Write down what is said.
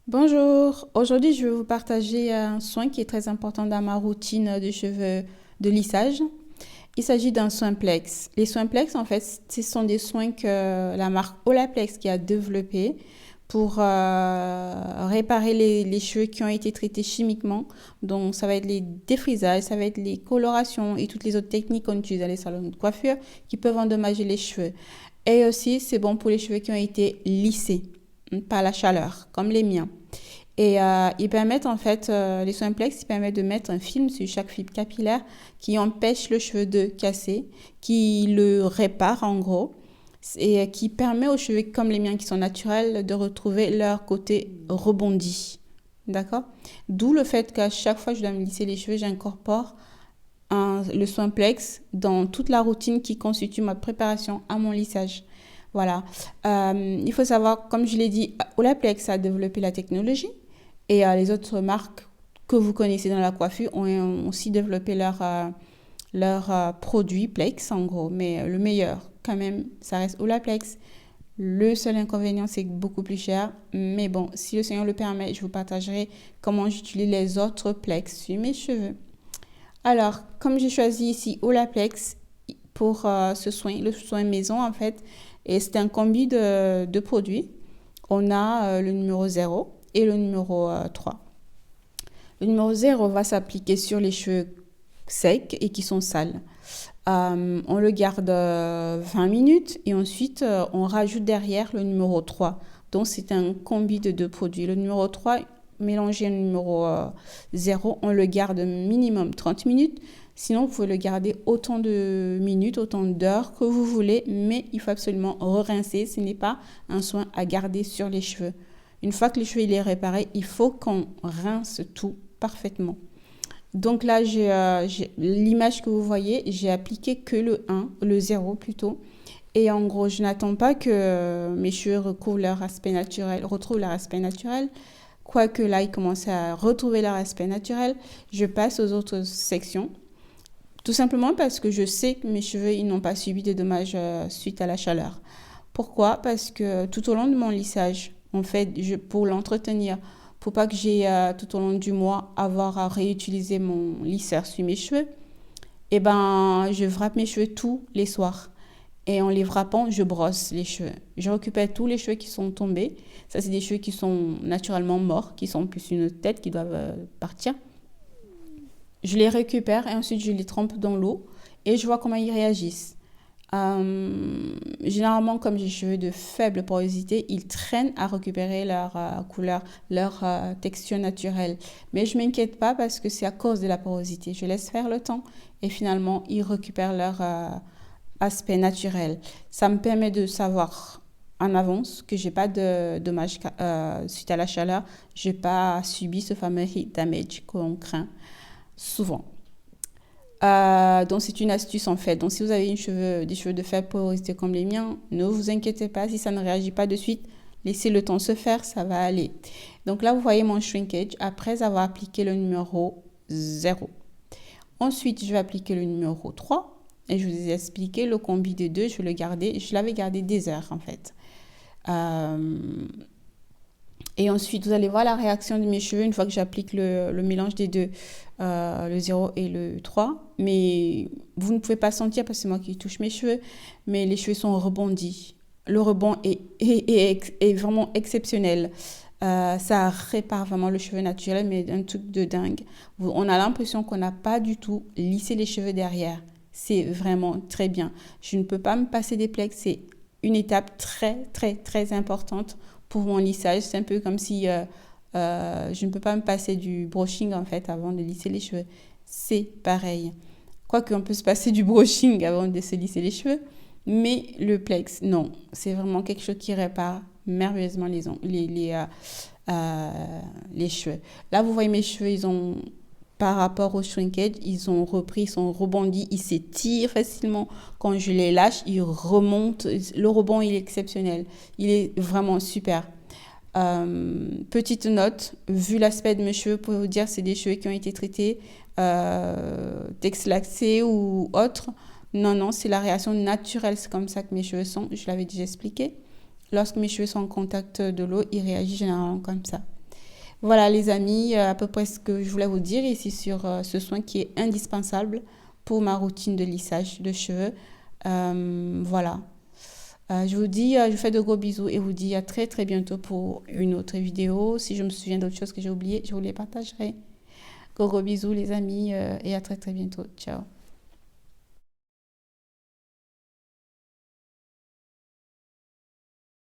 Bonjour, aujourd'hui je vais vous partager un soin qui est très important dans ma routine de cheveux de lissage. Il s'agit d'un soin Plex. Les soins Plex, en fait, ce sont des soins que la marque Olaplex qui a développé pour réparer les cheveux qui ont été traités chimiquement. Donc ça va être les défrisages, ça va être les colorations et toutes les autres techniques qu'on utilise dans les salons de coiffure qui peuvent endommager les cheveux. Et aussi, c'est bon pour les cheveux qui ont été lissés par la chaleur, comme les miens. Et ils permettent en fait, les soins Plex, ils permettent de mettre un film sur chaque fibre capillaire qui empêche le cheveu de casser, qui le répare en gros, et qui permet aux cheveux comme les miens qui sont naturels de retrouver leur côté rebondi. D'accord. D'où le fait qu'à chaque fois que je dois me lisser les cheveux, j'incorpore le soin Plex dans toute la routine qui constitue ma préparation à mon lissage. Voilà. Il faut savoir, comme je l'ai dit, Olaplex a développé la technologie et les autres marques que vous connaissez dans la coiffure ont aussi développé leur produit Plex, en gros. Mais le meilleur, quand même, ça reste Olaplex. Le seul inconvénient, c'est beaucoup plus cher. Mais bon, si le Seigneur le permet, je vous partagerai comment j'utilise les autres Plex sur mes cheveux. Alors, comme j'ai choisi ici Olaplex pour ce soin, le soin maison en fait, et c'est un combi de produits. On a le numéro 0 et le numéro 3. Le numéro 0 va s'appliquer sur les cheveux secs et qui sont sales. On le garde 20 minutes et ensuite on rajoute derrière le numéro 3. Donc c'est un combi de deux produits. Le numéro 3 mélangé au numéro 0, on le garde minimum 30 minutes. Sinon, vous pouvez le garder autant de minutes, autant d'heures que vous voulez, mais il faut absolument rincer. Ce n'est pas un soin à garder sur les cheveux. Une fois que les cheveux il est réparé, il faut qu'on rince tout parfaitement. Donc là, j'ai l'image que vous voyez, j'ai appliqué que le 1, le 0 plutôt. Et en gros, je n'attends pas que mes cheveux retrouvent leur aspect naturel. Quoique là, ils commencent à retrouver leur aspect naturel, je passe aux autres sections. Tout simplement parce que je sais que mes cheveux, ils n'ont pas subi de dommages suite à la chaleur. Pourquoi? Parce que tout au long de mon lissage, en fait, pour l'entretenir, pour pas que j'ai tout au long du mois avoir à réutiliser mon lisseur sur mes cheveux, eh ben, je frappe mes cheveux tous les soirs. Et en les frappant, je brosse les cheveux. Je récupère tous les cheveux qui sont tombés. Ça, c'est des cheveux qui sont naturellement morts, qui sont plus une tête, qui doivent partir. Je les récupère et ensuite je les trempe dans l'eau et je vois comment ils réagissent. Généralement, comme j'ai des cheveux de faible porosité, ils traînent à récupérer leur couleur, leur texture naturelle. Mais je ne m'inquiète pas parce que c'est à cause de la porosité. Je laisse faire le temps et finalement, ils récupèrent leur aspect naturel. Ça me permet de savoir en avance que j'ai pas de dommages suite à la chaleur. J'ai pas subi ce fameux heat damage qu'on craint souvent. Donc c'est une astuce en fait. Donc si vous avez des cheveux de faible porosité comme les miens, ne vous inquiétez pas si ça ne réagit pas de suite. Laissez le temps se faire, ça va aller. Donc là, vous voyez mon shrinkage après avoir appliqué le numéro 0. Ensuite, je vais appliquer le numéro 3 et je vous ai expliqué le combi des deux. Je l'avais gardé des heures en fait. Euh, Et ensuite, vous allez voir la réaction de mes cheveux une fois que j'applique le mélange des deux, le 0 et le 3. Mais vous ne pouvez pas sentir parce que c'est moi qui touche mes cheveux, mais les cheveux sont rebondis. Le rebond est vraiment exceptionnel. Ça répare vraiment le cheveu naturel, mais un truc de dingue. On a l'impression qu'on n'a pas du tout lissé les cheveux derrière. C'est vraiment très bien. Je ne peux pas me passer des plex. C'est une étape très, très, très importante pour mon lissage. C'est un peu comme si je ne peux pas me passer du brushing en fait avant de lisser les cheveux. C'est pareil. Quoique on peut se passer du brushing avant de se lisser les cheveux, mais le plex, non. C'est vraiment quelque chose qui répare merveilleusement les cheveux. Là, vous voyez mes cheveux, par rapport au shrinkage, ils ont repris, ils sont rebondis, ils s'étirent facilement. Quand je les lâche, ils remontent. Le rebond, il est exceptionnel. Il est vraiment super. Petite note, vu l'aspect de mes cheveux, pour vous dire, c'est des cheveux qui ont été traités texlaxés ou autres. Non, non, c'est la réaction naturelle. C'est comme ça que mes cheveux sont. Je l'avais déjà expliqué. Lorsque mes cheveux sont en contact de l'eau, ils réagissent généralement comme ça. Voilà les amis, à peu près ce que je voulais vous dire ici sur ce soin qui est indispensable pour ma routine de lissage de cheveux. Voilà. Je vous fais de gros bisous et vous dis à très très bientôt pour une autre vidéo. Si je me souviens d'autres choses que j'ai oubliées, je vous les partagerai. Gros bisous les amis et à très très bientôt. Ciao.